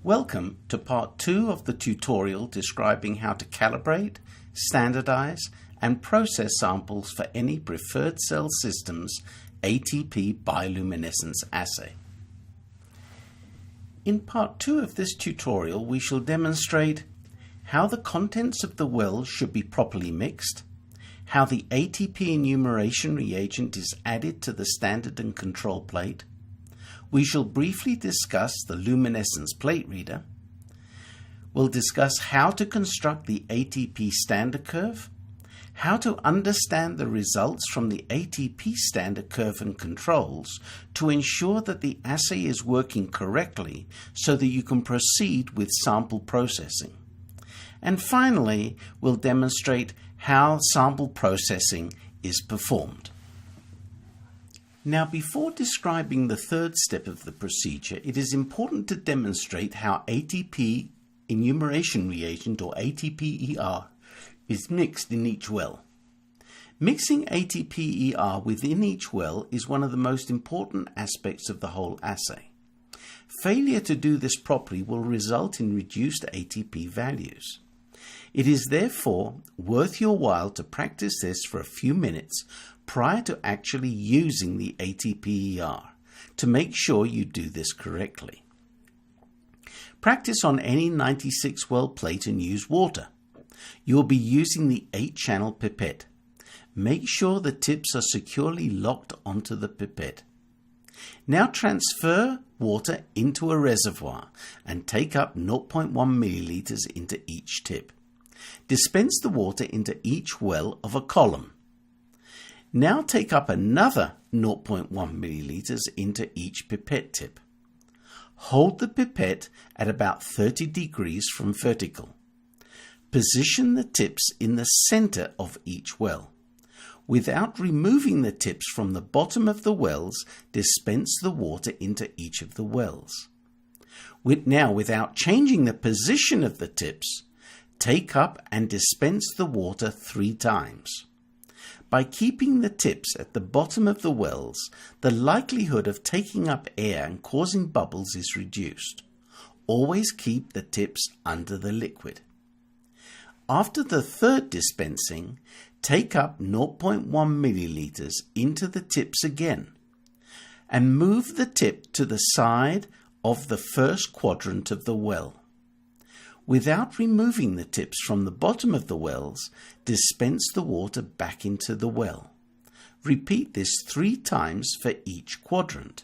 Welcome to part 2 of the tutorial describing how to calibrate, standardize, and process samples for any preferred cell system's ATP bioluminescence assay. In part 2 of this tutorial, we shall demonstrate how the contents of the well should be properly mixed, how the ATP enumeration reagent is added to the standard and control plate. We shall briefly discuss the luminescence plate reader. We'll discuss how to construct the ATP standard curve, how to understand the results from the ATP standard curve and controls to ensure that the assay is working correctly so that you can proceed with sample processing. And finally, we'll demonstrate how sample processing is performed. Now, before describing the third step of the procedure, it is important to demonstrate how ATP enumeration reagent, or ATP ER, is mixed in each well. Mixing ATP ER within each well is one of the most important aspects of the whole assay. Failure to do this properly will result in reduced ATP values. It is therefore worth your while to practice this for a few minutes prior to actually using the ATP ER to make sure you do this correctly. Practice on any 96 well plate and use water. You will be using the 8-channel pipette. Make sure the tips are securely locked onto the pipette. Now transfer water into a reservoir and take up 0.1 milliliters into each tip. Dispense the water into each well of a column. Now take up another 0.1 milliliters into each pipette tip. Hold the pipette at about 30 degrees from vertical. Position the tips in the center of each well. Without removing the tips from the bottom of the wells, dispense the water into each of the wells. Now, without changing the position of the tips, take up and dispense the water 3 times. By keeping the tips at the bottom of the wells, the likelihood of taking up air and causing bubbles is reduced. Always keep the tips under the liquid. After the third dispensing, take up 0.1 milliliters into the tips again and move the tip to the side of the first quadrant of the well. Without removing the tips from the bottom of the wells, dispense the water back into the well. Repeat this 3 times for each quadrant.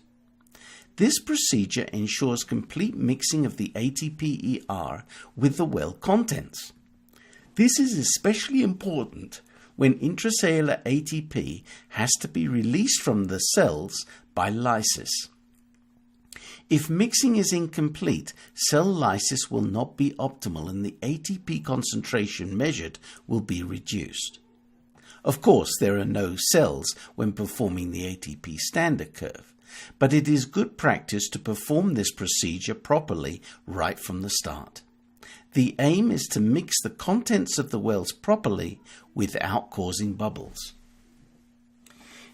This procedure ensures complete mixing of the ATP ER with the well contents. This is especially important when intracellular ATP has to be released from the cells by lysis. If mixing is incomplete, cell lysis will not be optimal and the ATP concentration measured will be reduced. Of course, there are no cells when performing the ATP standard curve, but it is good practice to perform this procedure properly right from the start. The aim is to mix the contents of the wells properly without causing bubbles.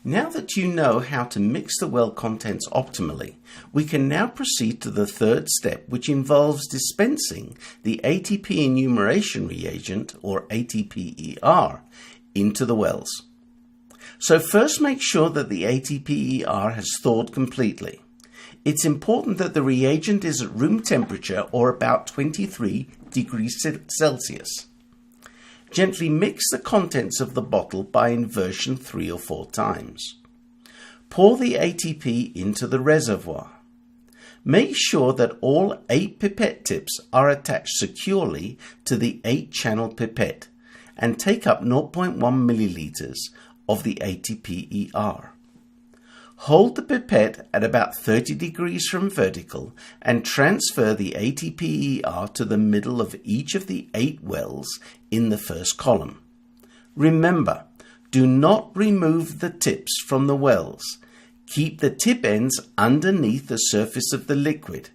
Now that you know how to mix the well contents optimally, we can now proceed to the third step, which involves dispensing the ATP enumeration reagent, or ATP ER, into the wells. So first, make sure that the ATP ER has thawed completely. It's important that the reagent is at room temperature, or about 23 degrees Celsius. Gently mix the contents of the bottle by inversion 3 or 4 times. Pour the ATP into the reservoir. Make sure that all 8 pipette tips are attached securely to the 8-channel pipette and take up 0.1 milliliters of the ATP ER. Hold the pipette at about 30 degrees from vertical and transfer the ATP ER to the middle of each of the 8 wells in the first column. Remember, do not remove the tips from the wells. Keep the tip ends underneath the surface of the liquid.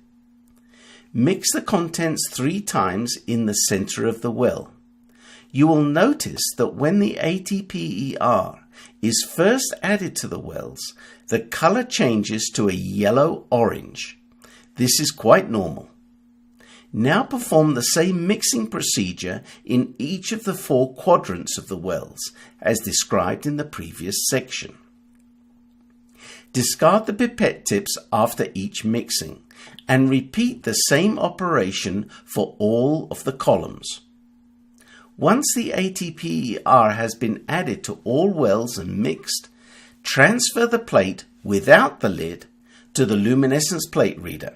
Mix the contents 3 times in the center of the well. You will notice that when the ATP ER is first added to the wells, the color changes to a yellow-orange. This is quite normal. Now perform the same mixing procedure in each of the 4 quadrants of the wells, as described in the previous section. Discard the pipette tips after each mixing, and repeat the same operation for all of the columns. Once the ATP ER has been added to all wells and mixed, transfer the plate without the lid to the luminescence plate reader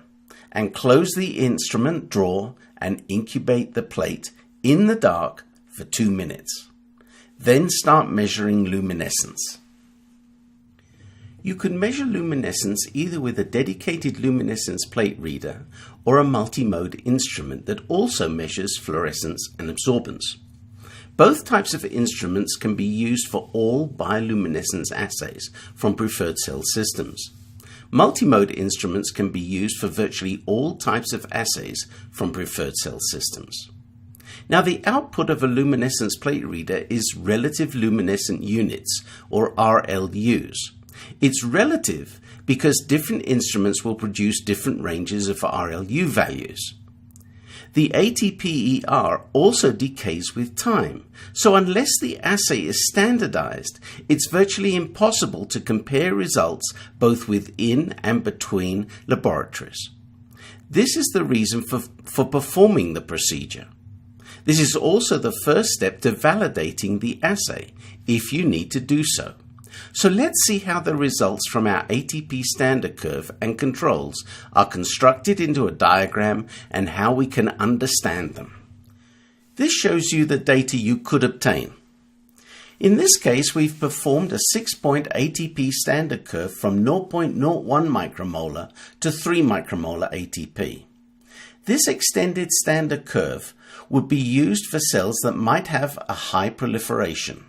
and close the instrument drawer and incubate the plate in the dark for 2 minutes. Then start measuring luminescence. You can measure luminescence either with a dedicated luminescence plate reader or a multi-mode instrument that also measures fluorescence and absorbance. Both types of instruments can be used for all bioluminescence assays from preferred cell systems. Multi-mode instruments can be used for virtually all types of assays from preferred cell systems. Now, the output of a luminescence plate reader is relative luminescent units, or RLUs. It's relative because different instruments will produce different ranges of RLU values. The ATP ER also decays with time, so unless the assay is standardized, it's virtually impossible to compare results both within and between laboratories. This is the reason for performing the procedure. This is also the first step to validating the assay, if you need to do so. So let's see how the results from our ATP standard curve and controls are constructed into a diagram and how we can understand them. This shows you the data you could obtain. In this case, we've performed a 6-point ATP standard curve from 0.01 micromolar to 3 micromolar ATP. This extended standard curve would be used for cells that might have a high proliferation.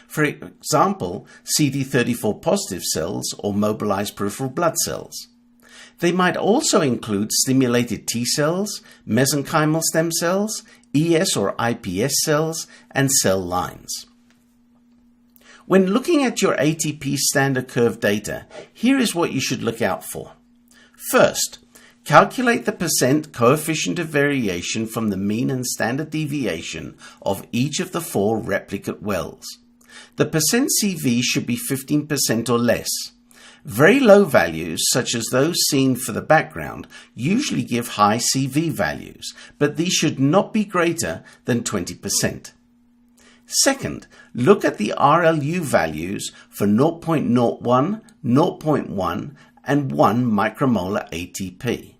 For example, CD34 positive cells or mobilized peripheral blood cells. They might also include stimulated T cells, mesenchymal stem cells, ES or iPS cells, and cell lines. When looking at your ATP standard curve data, here is what you should look out for. First, calculate the % coefficient of variation from the mean and standard deviation of each of the 4 replicate wells. The % CV should be 15% or less. Very low values, such as those seen for the background, usually give high CV values, but these should not be greater than 20%. Second, look at the RLU values for 0.01, 0.1, and 1 micromolar ATP.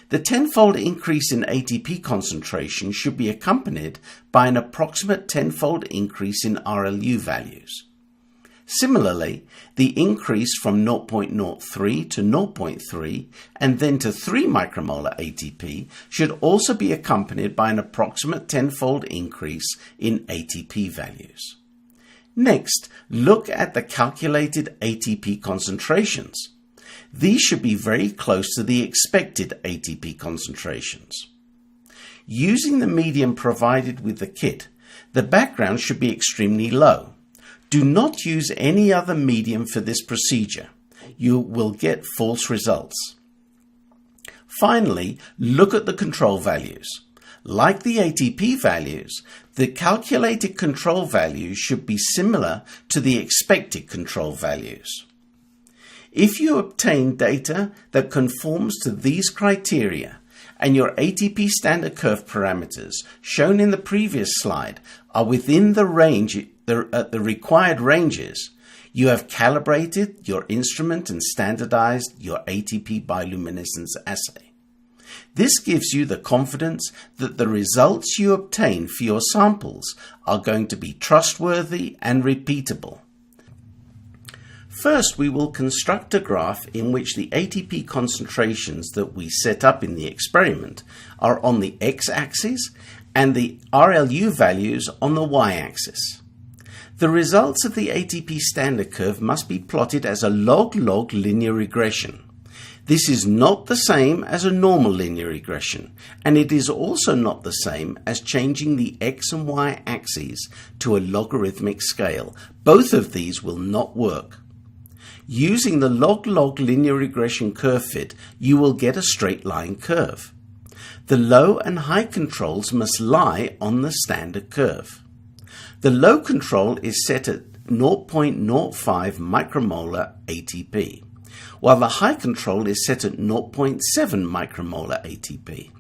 The 10-fold increase in ATP concentration should be accompanied by an approximate 10-fold increase in RLU values. Similarly, the increase from 0.03 to 0.3 and then to 3 micromolar ATP should also be accompanied by an approximate 10-fold increase in ATP values. Next, look at the calculated ATP concentrations. These should be very close to the expected ATP concentrations. Using the medium provided with the kit, the background should be extremely low. Do not use any other medium for this procedure. You will get false results. Finally, look at the control values. Like the ATP values, the calculated control values should be similar to the expected control values. If you obtain data that conforms to these criteria and your ATP standard curve parameters shown in the previous slide are within the required ranges, you have calibrated your instrument and standardized your ATP bioluminescence assay. This gives you the confidence that the results you obtain for your samples are going to be trustworthy and repeatable. First, we will construct a graph in which the ATP concentrations that we set up in the experiment are on the x-axis and the RLU values on the y-axis. The results of the ATP standard curve must be plotted as a log-log linear regression. This is not the same as a normal linear regression, and it is also not the same as changing the x and y axes to a logarithmic scale. Both of these will not work. Using the log-log linear regression curve fit, you will get a straight line curve. The low and high controls must lie on the standard curve. The low control is set at 0.05 micromolar ATP, while the high control is set at 0.7 micromolar ATP.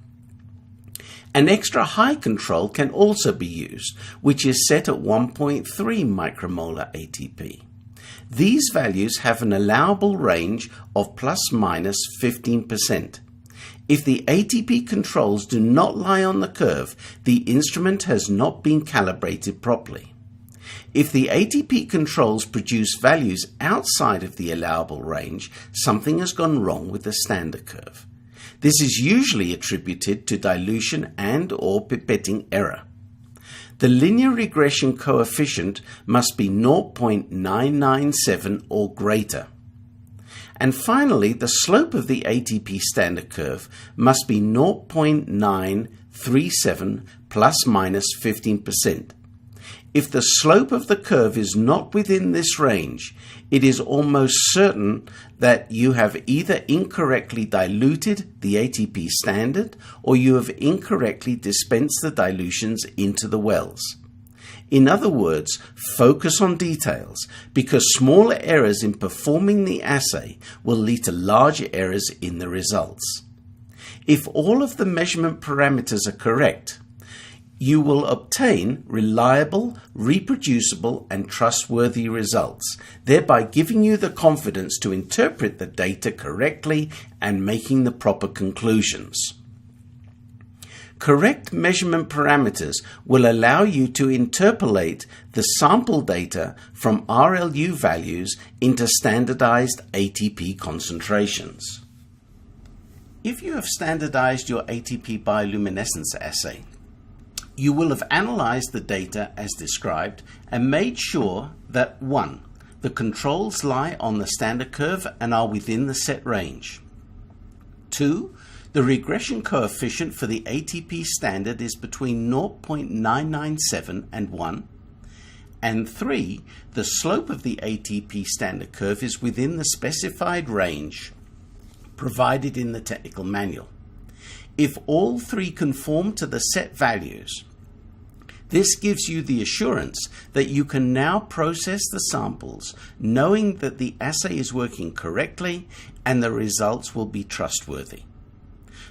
An extra high control can also be used, which is set at 1.3 micromolar ATP. These values have an allowable range of plus minus 15%. If the ATP controls do not lie on the curve, the instrument has not been calibrated properly. If the ATP controls produce values outside of the allowable range, something has gone wrong with the standard curve. This is usually attributed to dilution and/or pipetting error. The linear regression coefficient must be 0.997 or greater. And finally, the slope of the ATP standard curve must be 0.937 plus minus 15%. If the slope of the curve is not within this range, it is almost certain that you have either incorrectly diluted the ATP standard or you have incorrectly dispensed the dilutions into the wells. In other words, focus on details, because smaller errors in performing the assay will lead to larger errors in the results. If all of the measurement parameters are correct, you will obtain reliable, reproducible, and trustworthy results, thereby giving you the confidence to interpret the data correctly and making the proper conclusions. Correct measurement parameters will allow you to interpolate the sample data from RLU values into standardized ATP concentrations. If you have standardized your ATP bioluminescence assay, you will have analyzed the data as described and made sure that 1. The controls lie on the standard curve and are within the set range. 2. The regression coefficient for the ATP standard is between 0.997 and 1. And 3. The slope of the ATP standard curve is within the specified range provided in the technical manual. If all 3 conform to the set values, this gives you the assurance that you can now process the samples knowing that the assay is working correctly and the results will be trustworthy.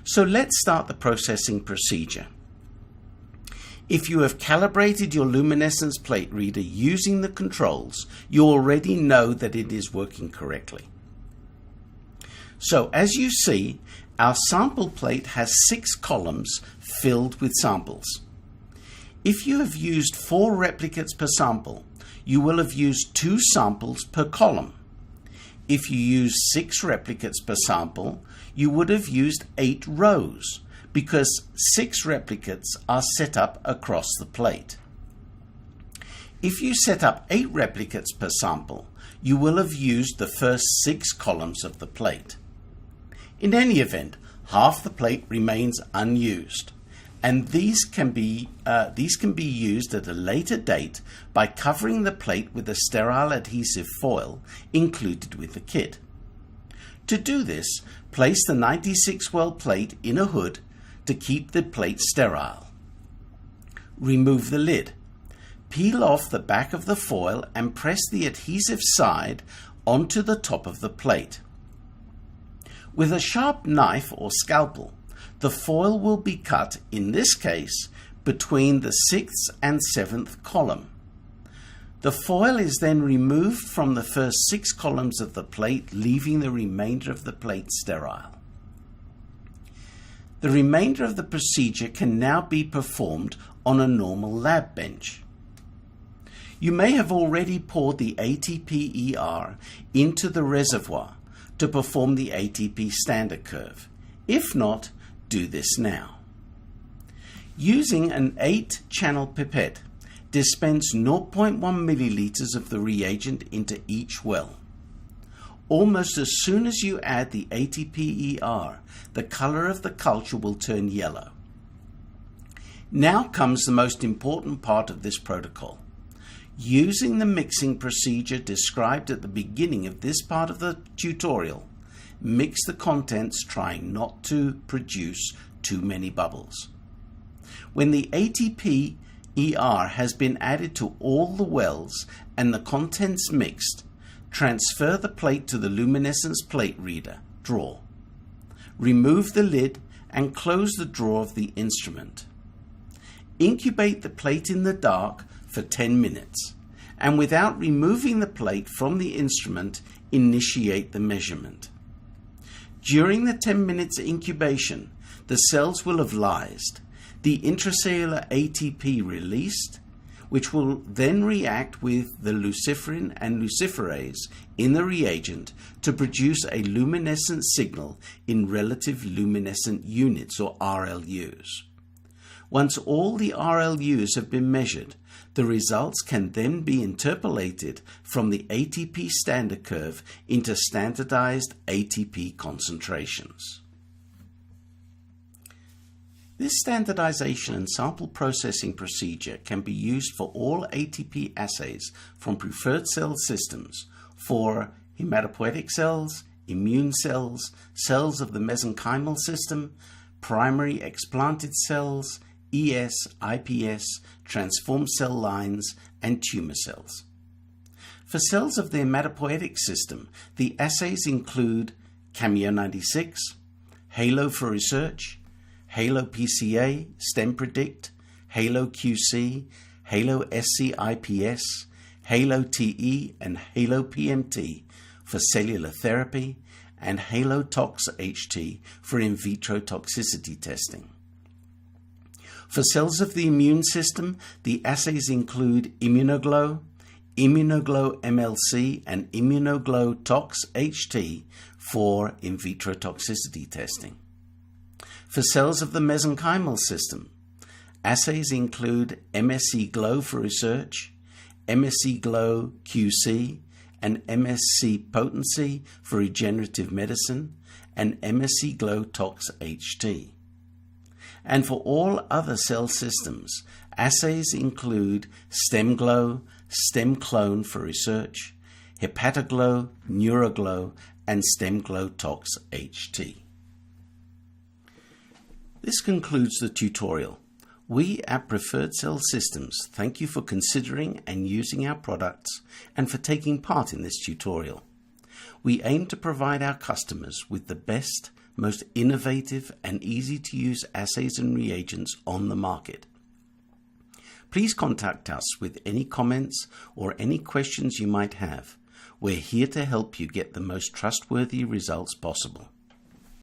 So let's start the processing procedure. If you have calibrated your luminescence plate reader using the controls, you already know that it is working correctly. So as you see, our sample plate has 6 columns filled with samples. If you have used 4 replicates per sample, you will have used 2 samples per column. If you use 6 replicates per sample, you would have used 8 rows, because 6 replicates are set up across the plate. If you set up 8 replicates per sample, you will have used the first 6 columns of the plate. In any event, half the plate remains unused, and these can be used at a later date by covering the plate with a sterile adhesive foil included with the kit. To do this, place the 96 well plate in a hood to keep the plate sterile. Remove the lid. Peel off the back of the foil and press the adhesive side onto the top of the plate. With a sharp knife or scalpel, the foil will be cut, in this case, between the 6th and 7th column. The foil is then removed from the first 6 columns of the plate, leaving the remainder of the plate sterile. The remainder of the procedure can now be performed on a normal lab bench. You may have already poured the ATP ER into the reservoir to perform the ATP standard curve. If not, do this now. Using an 8-channel pipette, dispense 0.1 milliliters of the reagent into each well. Almost as soon as you add the ATP ER, the color of the culture will turn yellow. Now comes the most important part of this protocol. Using the mixing procedure described at the beginning of this part of the tutorial, mix the contents, trying not to produce too many bubbles. When the ATP ER has been added to all the wells and the contents mixed, transfer the plate to the luminescence plate reader drawer. Remove the lid and close the drawer of the instrument. Incubate the plate in the dark for 10 minutes, and without removing the plate from the instrument, initiate the measurement. During the 10 minutes incubation, the cells will have lysed, the intracellular ATP released, which will then react with the luciferin and luciferase in the reagent to produce a luminescent signal in relative luminescent units, or RLUs. Once all the RLUs have been measured, the results can then be interpolated from the ATP standard curve into standardized ATP concentrations. This standardization and sample processing procedure can be used for all ATP assays from preferred cell systems for hematopoietic cells, immune cells, cells of the mesenchymal system, primary explanted cells, ES, IPS, transformed cell lines, and tumor cells. For cells of the hematopoietic system, the assays include Cameo 96, Halo for Research, Halo PCA, STEM Predict, Halo QC, Halo SC IPS, Halo TE, and Halo PMT for cellular therapy, and Halo Tox HT for in vitro toxicity testing. For cells of the immune system, the assays include Immunoglow, Immunoglow MLC, and Immunoglow Tox HT for in vitro toxicity testing. For cells of the mesenchymal system, assays include MSC Glow for Research, MSC Glow QC, and MSC Potency for regenerative medicine, and MSC Glow Tox HT. And for all other cell systems, assays include StemGlow, StemClone for Research, Hepatoglow, Neuroglow, and StemGlow Tox HT. This concludes the tutorial. We at Preferred Cell Systems thank you for considering and using our products and for taking part in this tutorial. We aim to provide our customers with the best, most innovative and easy to use assays and reagents on the market. Please contact us with any comments or any questions you might have. We're here to help you get the most trustworthy results possible.